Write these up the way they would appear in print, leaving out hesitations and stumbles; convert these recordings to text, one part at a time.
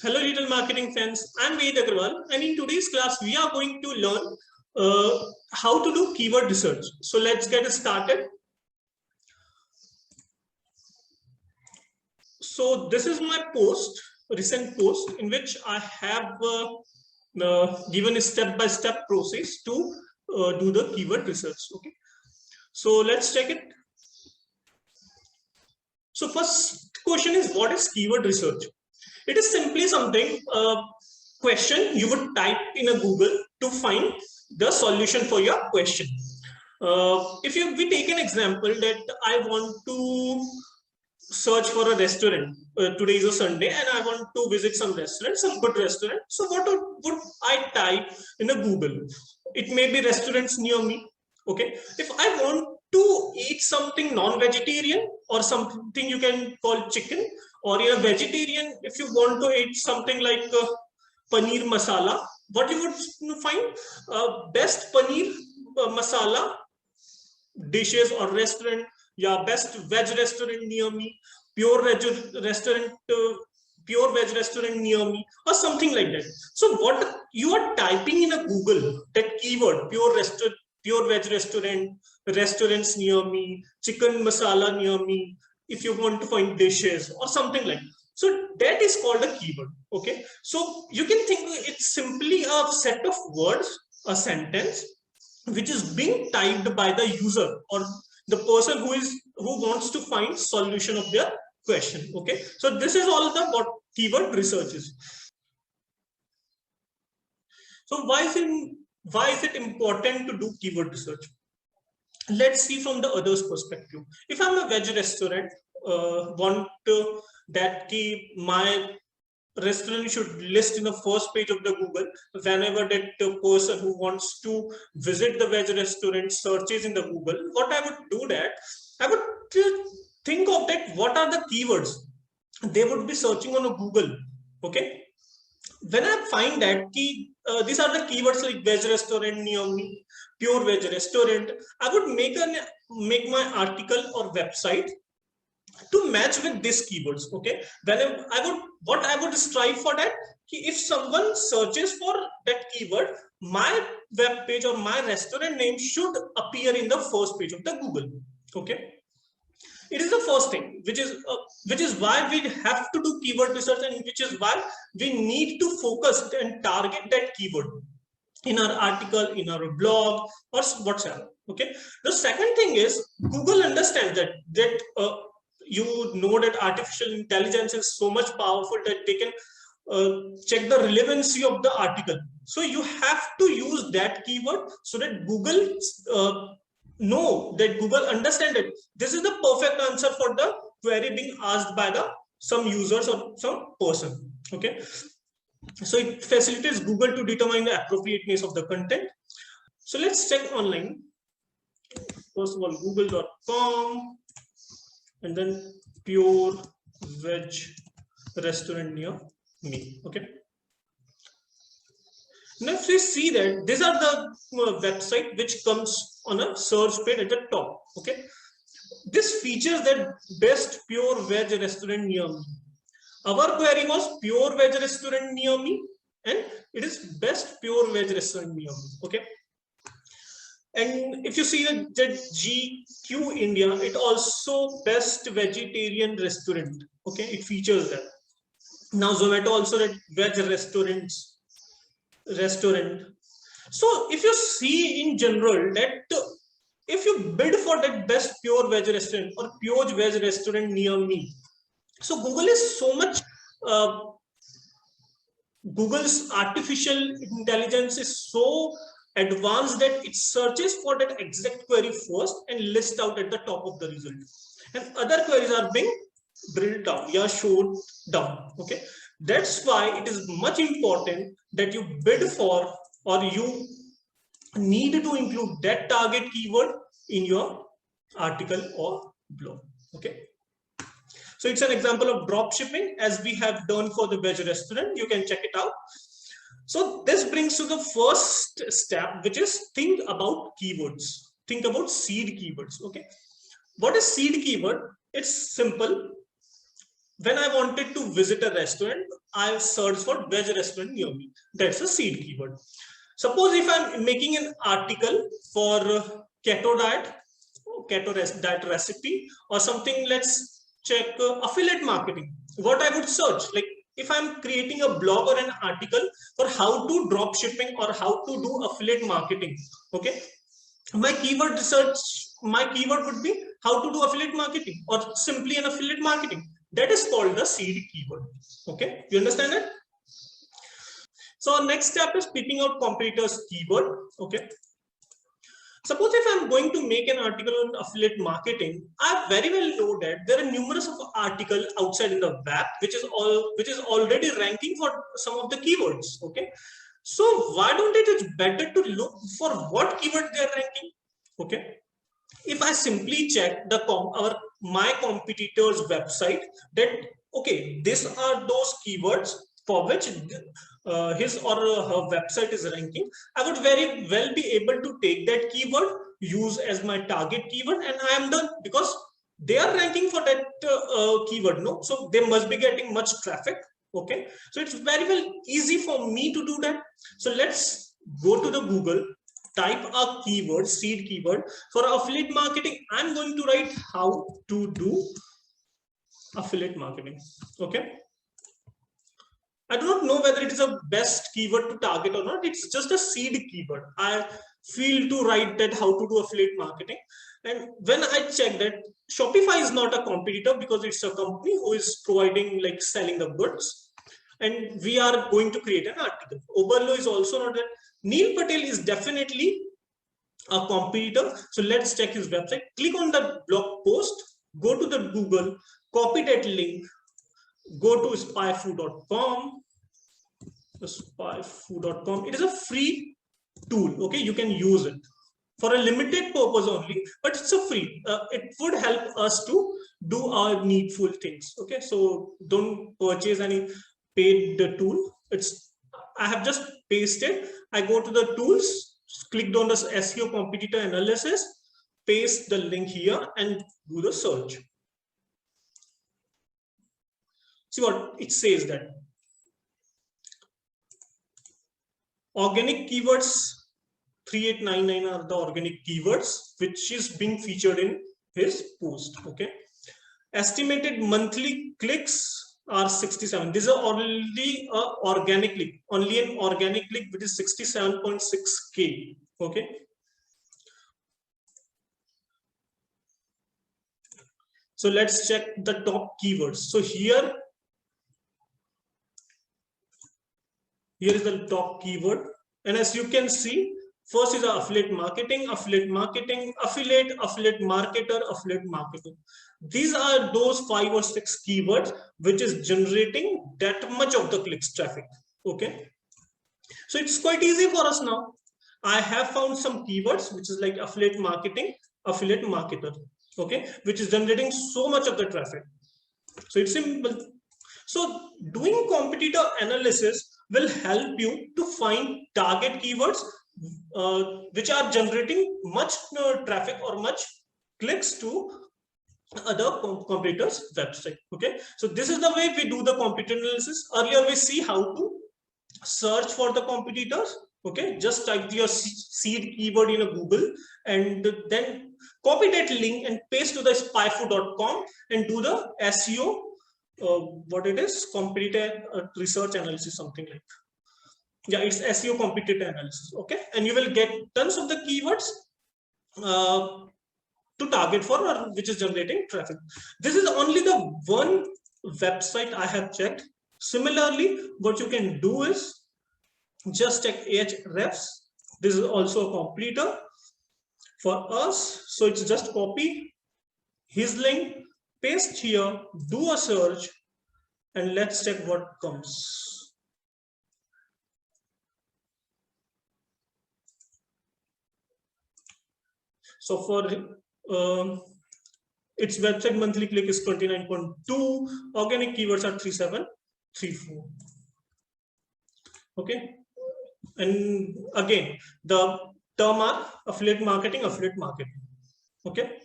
Hello, digital marketing fans. I'm Ved Agarwal, and in today's class, we are going to learn how to do keyword research. So let's get started. So this is my recent post, in which I have given a step-by-step process to do the keyword research. Okay. So let's check it. So first question is, what is keyword research? It is simply something, question you would type in a Google to find the solution for your question. If we take an example that I want to search for a restaurant. Today is a Sunday and I want to visit some restaurant, some good restaurant. So what would I type in a Google? It may be restaurants near me. Okay. If I want to eat something non-vegetarian or something you can call chicken, or you're a vegetarian, if you want to eat something like paneer masala, what you would find? Best paneer masala dishes or restaurant, yeah, best veg restaurant near me, pure veg restaurant, pure veg restaurant near me, or something like that. So what you are typing in a Google, that keyword pure veg restaurants near me, chicken masala near me, if you want to find dishes or something like that. So that is called a keyword. Okay, so you can think it's simply a set of words, a sentence which is being typed by the user or the person who wants to find solution of their question. Okay, so this is all the what keyword research is. So why is it important to do keyword research? Let's see from the other's perspective. If I'm a veg restaurant, want that my restaurant should list in the first page of the Google whenever that person who wants to visit the veg restaurant searches in the Google. What I would do that, I would think of that what are the keywords they would be searching on a Google. Okay, when I find that these are the keywords like veg restaurant near me, pure veg restaurant, I would make my article or website to match with these keywords. Okay, then I would strive for that. If someone searches for that keyword, my web page or my restaurant name should appear in the first page of the Google. Okay, it is the first thing, which is why we have to do keyword research, and which is why we need to focus and target that keyword in our article, in our blog, or whatsoever. Okay, the second thing is Google understands that you know that artificial intelligence is so much powerful that they can check the relevancy of the article. So you have to use that keyword so that Google know that Google understand it. This is the perfect answer for the query being asked by the some users or some person. Okay, so it facilitates Google to determine the appropriateness of the content. So let's check online. First of all, google.com, and then pure veg restaurant near me. Okay, now if we see that these are the website which comes on a search page at the top. Okay, this features that best pure veg restaurant near me. Our query was pure veg restaurant near me, and it is best pure veg restaurant near me. Okay, and if you see the GQ India, it also best vegetarian restaurant. Okay, it features that. Now Zomato also that veg restaurant. So if you see in general that if you bid for that best pure veg restaurant or pure veg restaurant near me, so Google is so much Google's artificial intelligence is so advanced that it searches for that exact query first and lists out at the top of the result. And other queries are being drilled down, yeah, showed down. Okay, that's why it is much important that you bid for, or you need to include that target keyword in your article or blog. Okay, so it's an example of drop shipping as we have done for the veg restaurant. You can check it out. So this brings to the first step, which is think about keywords. Think about seed keywords. Okay, what is seed keyword? It's simple. When I wanted to visit a restaurant, I search for veg restaurant near me. That's a seed keyword. Suppose if I'm making an article for keto diet, diet recipe or something, let's check affiliate marketing. What I would search, like if I'm creating a blog or an article for how to drop shipping or how to do affiliate marketing, okay, my keyword research, my keyword would be how to do affiliate marketing or simply an affiliate marketing. That is called the seed keyword. Okay, you understand it? So our next step is picking out competitors keyword. Okay, suppose if I'm going to make an article on affiliate marketing, I very well know that there are numerous of articles outside in the web which is already ranking for some of the keywords. Okay, so why don't it is better to look for what keyword they are ranking? Okay, if I simply check the my competitors website, that okay, these are those keywords for which his or her website is ranking, I would very well be able to take that keyword, use as my target keyword, and I am done, because they are ranking for that keyword, no? So they must be getting much traffic. Okay, so it's very well easy for me to do that. So let's go to the Google, type a keyword, seed keyword for affiliate marketing. I'm going to write how to do affiliate marketing. Okay, I do not know whether it is a best keyword to target or not. It's just a seed keyword. I feel to write that how to do affiliate marketing. And when I check that, Shopify is not a competitor because it's a company who is providing, like, selling the goods. And we are going to create an article. Oberlo is also not there. Neil Patel is definitely a competitor. So let's check his website. Click on the blog post, go to the Google, copy that link, go to spyfu.com. Spyfu.com. It is a free tool. Okay, you can use it for a limited purpose only, but it's a free. It would help us to do our needful things. Okay, so don't purchase any paid tool. I have just pasted. I go to the tools, clicked on the SEO competitor analysis, paste the link here and do the search. See what it says, that organic keywords 3899 are the organic keywords which is being featured in his post. Okay, estimated monthly clicks are 67. This is only a organic link, only an organic link, which is 67.6K. Okay, so let's check the top keywords. So here is the top keyword, and as you can see, first is affiliate marketing, affiliate marketing, affiliate marketer, affiliate marketing. These are those 5 or 6 keywords which is generating that much of the clicks traffic. Okay, so it's quite easy for us now. I have found some keywords which is like affiliate marketing, affiliate marketer, okay, which is generating so much of the traffic. So it's simple. So doing competitor analysis will help you to find target keywords which are generating much traffic or much clicks to other competitors' website. Okay, so this is the way we do the competitor analysis. Earlier we see how to search for the competitors. Okay, just type your seed keyword in a Google and then copy that link and paste to the spyfu.com and do the SEO. What it is, competitor research analysis, something like, yeah, it's SEO competitor analysis. Okay, and you will get tons of the keywords to target for, or which is generating traffic. This is only the one website I have checked. Similarly, what you can do is just check Ahrefs. This is also a competitor for us, so it's just copy his link, paste here, do a search, and let's check what comes. So for its website monthly click is 29.2, organic keywords are 3734. Okay, and again the term are affiliate marketing. Okay,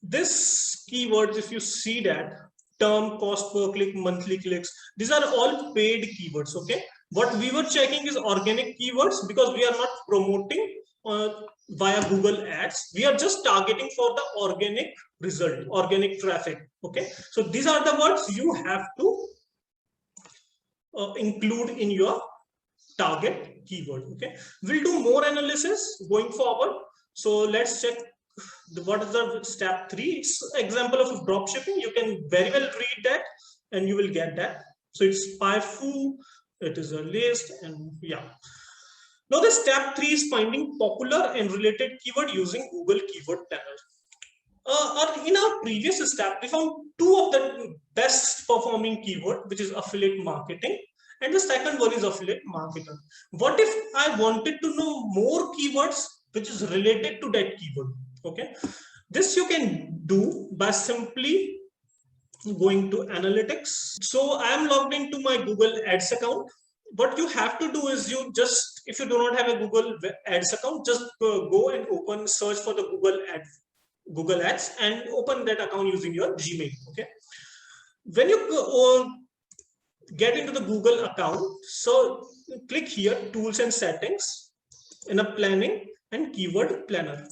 this keywords, if you see that, term, cost per click, monthly clicks. These are all paid keywords. Okay, what we were checking is organic keywords because we are not promoting via Google Ads. We are just targeting for the organic result, organic traffic. Okay, so these are the words you have to include in your target keyword. Okay, we'll do more analysis going forward. So let's check what is the step 3. It's example of drop shipping. You can very well read that and you will get that. So it's Paifu, it is a list, and yeah. Now the step 3 is finding popular and related keyword using Google Keyword Planner. In our previous step, we found 2 of the best performing keyword, which is affiliate marketing, and the second one is affiliate marketer. What if I wanted to know more keywords which is related to that keyword? Okay, this you can do by simply going to analytics. So I am logged into my Google Ads account. What you have to do is you just, if you do not have a Google Ads account, just go and open search for the Google Ads and open that account using your Gmail. Okay, when you get into the Google account, so click here, tools and settings, in a planning and keyword planner.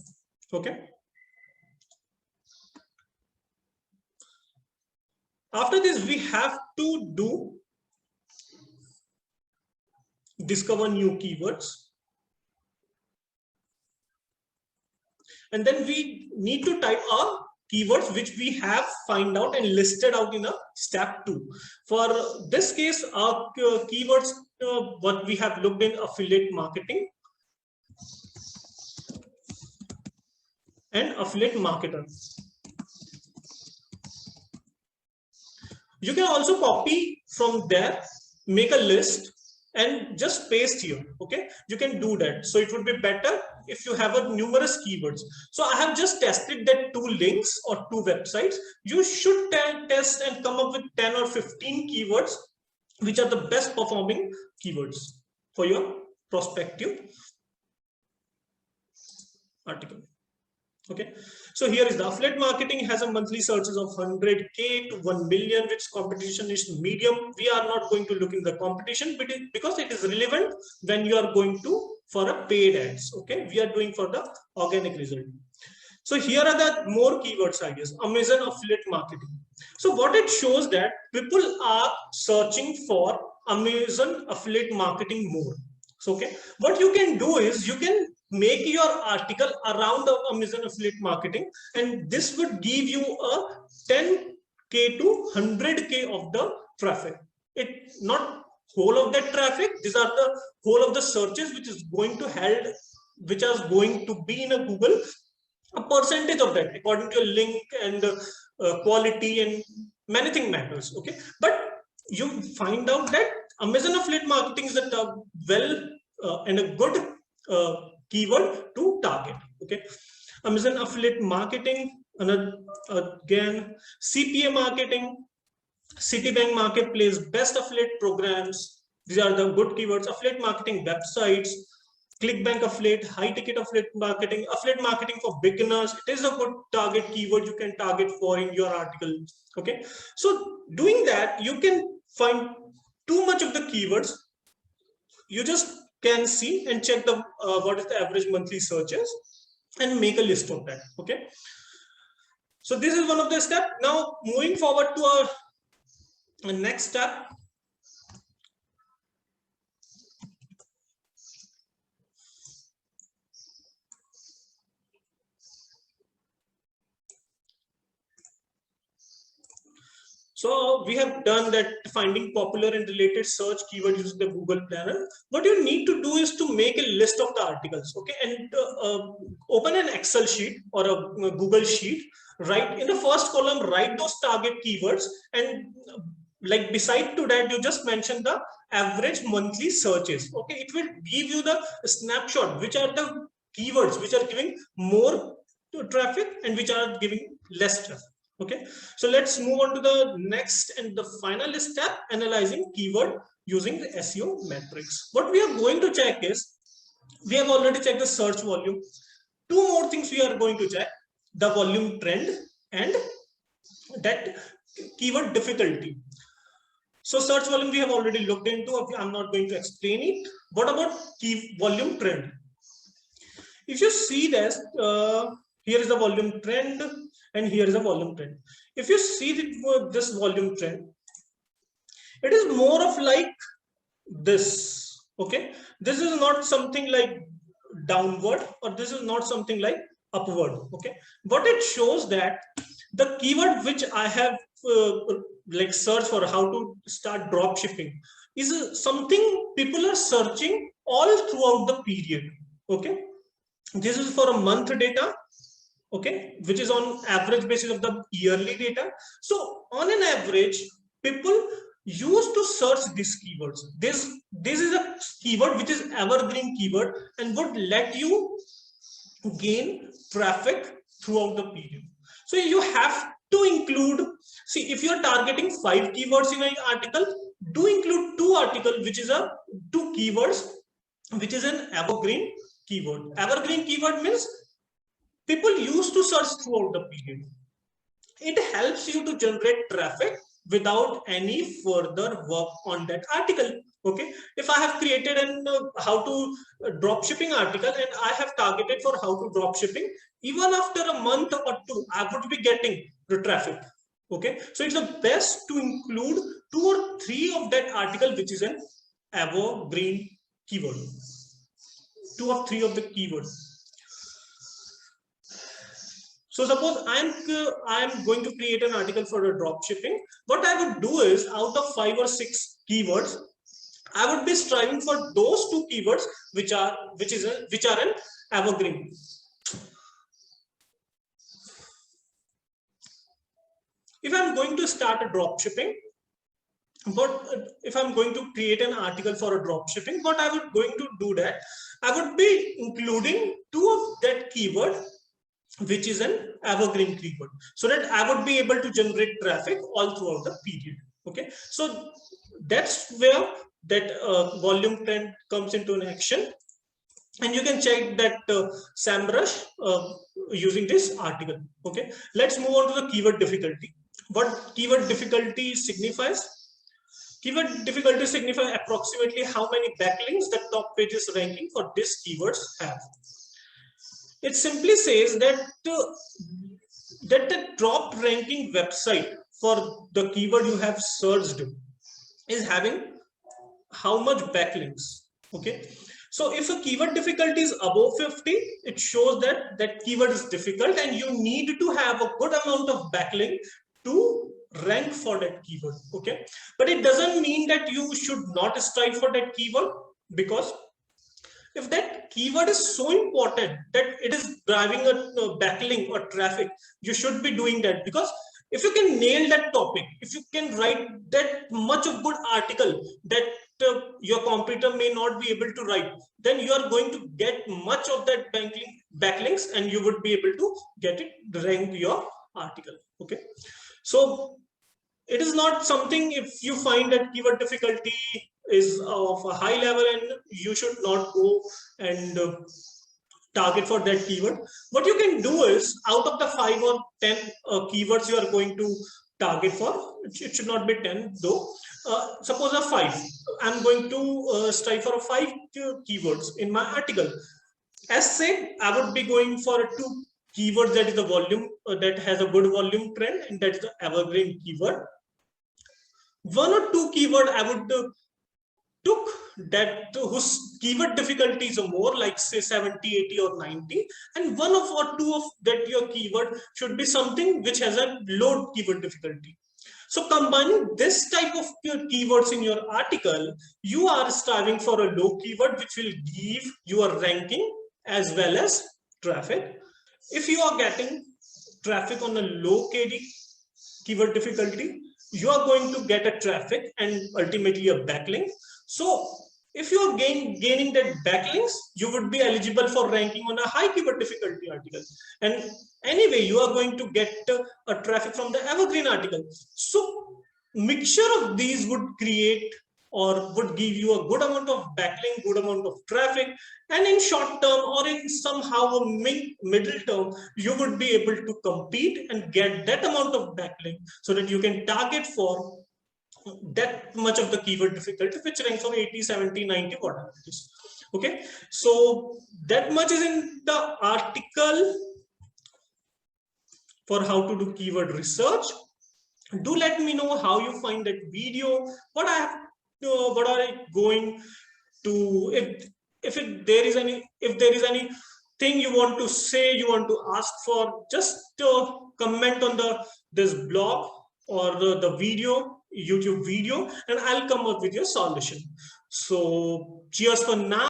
Okay, after this we have to do discover new keywords, and then we need to type our keywords which we have find out and listed out in a step 2. For this case, our keywords what we have looked in affiliate marketing and affiliate marketer. You can also copy from there, make a list and just paste here. Okay, you can do that. So it would be better if you have a numerous keywords. So I have just tested that 2 links or 2 websites. You should test and come up with 10 or 15 keywords which are the best performing keywords for your prospective article. Okay, so here is the affiliate marketing has a monthly searches of 100K to 1 million, which competition is medium. We are not going to look in the competition, but because it is relevant when you are going to for a paid ads. Okay, we are doing for the organic result. So here are the more keywords ideas. Amazon affiliate marketing. So what it shows that people are searching for Amazon affiliate marketing more. So okay, what you can do is you can make your article around the Amazon affiliate marketing, and this would give you a 10K to 100K of the traffic. It not whole of that traffic. These are the whole of the searches which is going to help, which is going to be in a Google. A percentage of that according to your link and quality and many things matters. Okay, but you find out that Amazon affiliate marketing is a well and a good keyword to target. Okay, Amazon affiliate marketing, another again CPA marketing, Citibank marketplace, best affiliate programs. These are the good keywords. Affiliate marketing websites, ClickBank affiliate, high ticket affiliate marketing for beginners. It is a good target keyword you can target for in your article. Okay, so doing that you can find too much of the keywords. You just can see and check the what is the average monthly searches and make a list of that. Okay, so this is one of the steps. Now moving forward to our next step. So we have done that, finding popular and related search keyword using the Google Planner. What you need to do is to make a list of the articles, okay, and open an Excel sheet or a Google sheet. Right in the first column, write those target keywords, and like beside to that, you just mention the average monthly searches. Okay, it will give you the snapshot which are the keywords which are giving more traffic and which are giving less traffic. Okay, so let's move on to the next and the final step, analyzing keyword using the SEO metrics. What we are going to check is, we have already checked the search volume. 2 more things we are going to check: the volume trend and that keyword difficulty. So search volume we have already looked into. I'm not going to explain it. What about key volume trend? If you see this, here is the volume trend and here is the volume trend. If you see this volume trend, it is more of like this. Okay, this is not something like downward, or this is not something like upward. Okay, but it shows that the keyword which I have like search for how to start drop shipping is something people are searching all throughout the period. Okay, this is for a month data, okay, which is on average basis of the yearly data. So on an average, people used to search these keywords. This is a keyword which is evergreen keyword and would let you gain traffic throughout the period. So you have to include, see, if you're targeting 5 keywords in an article, do include 2 articles, which is a 2 keywords, which is an evergreen keyword. Evergreen keyword means people used to search throughout the period. It helps you to generate traffic without any further work on that article. Okay, if I have created an how to drop shipping article and I have targeted for how to drop shipping, even after a month or 2, I would be getting the traffic. Okay, so it's the best to include 2 or 3 of that article which is an evergreen keyword. 2 or 3 of the keywords. So suppose I'm going to create an article for a drop shipping. What I would do is, out of 5 or 6 keywords, I would be striving for those 2 keywords which are an evergreen. If I'm going to start a drop shipping, but if I'm going to create an article for a drop shipping, what I would going to do that I would be including 2 of that keyword which is an evergreen keyword, so that I would be able to generate traffic all throughout the period. Okay, so that's where that volume trend comes into an action, and you can check that SEMrush using this article. Okay, let's move on to the keyword difficulty. What keyword difficulty signifies? Keyword difficulty signifies approximately how many backlinks the top pages ranking for these keywords have. It simply says that the top ranking website for the keyword you have searched is having how much backlinks. Okay, so if a keyword difficulty is above 50, it shows that that keyword is difficult and you need to have a good amount of backlink to rank for that keyword. Okay, but it doesn't mean that you should not strive for that keyword, because if that keyword is so important that it is driving a backlink or traffic, you should be doing that. Because if you can nail that topic, if you can write that much of good article that your competitor may not be able to write, then you are going to get much of that backlinks and you would be able to get it rank your article. Okay, so it is not something, if you find that keyword difficulty is of a high level and you should not go and target for that keyword. What you can do is, out of the 5 or 10 keywords you are going to target for, it should not be 10 though, suppose a 5, I'm going to strive for 5 keywords in my article. As said, I would be going for 2 keywords, that is the volume that has a good volume trend, and that is the evergreen keyword. 1 or 2 keyword I would took that whose keyword difficulty is more, like say 70, 80 or 90, and 1 or 2 of that your keyword should be something which has a low keyword difficulty. So combining this type of keywords in your article, you are striving for a low keyword which will give your ranking as well as traffic. If you are getting traffic on a low KD keyword difficulty, you are going to get a traffic and ultimately a backlink. So if you are gaining that backlinks, you would be eligible for ranking on a high keyword difficulty article. And anyway, you are going to get a traffic from the evergreen article. So mixture of these would create or would give you a good amount of backlink, good amount of traffic, and in short term or in somehow a middle term, you would be able to compete and get that amount of backlink so that you can target for that much of the keyword difficulty, which ranks for 80, 70, 90, whatever it is. Okay, so that much is in the article for how to do keyword research. Do let me know how you find that video. What what are I going to, if there is any thing you want to say, you want to ask for, just comment on this blog or the video, YouTube video, and I'll come up with your solution. So cheers for now.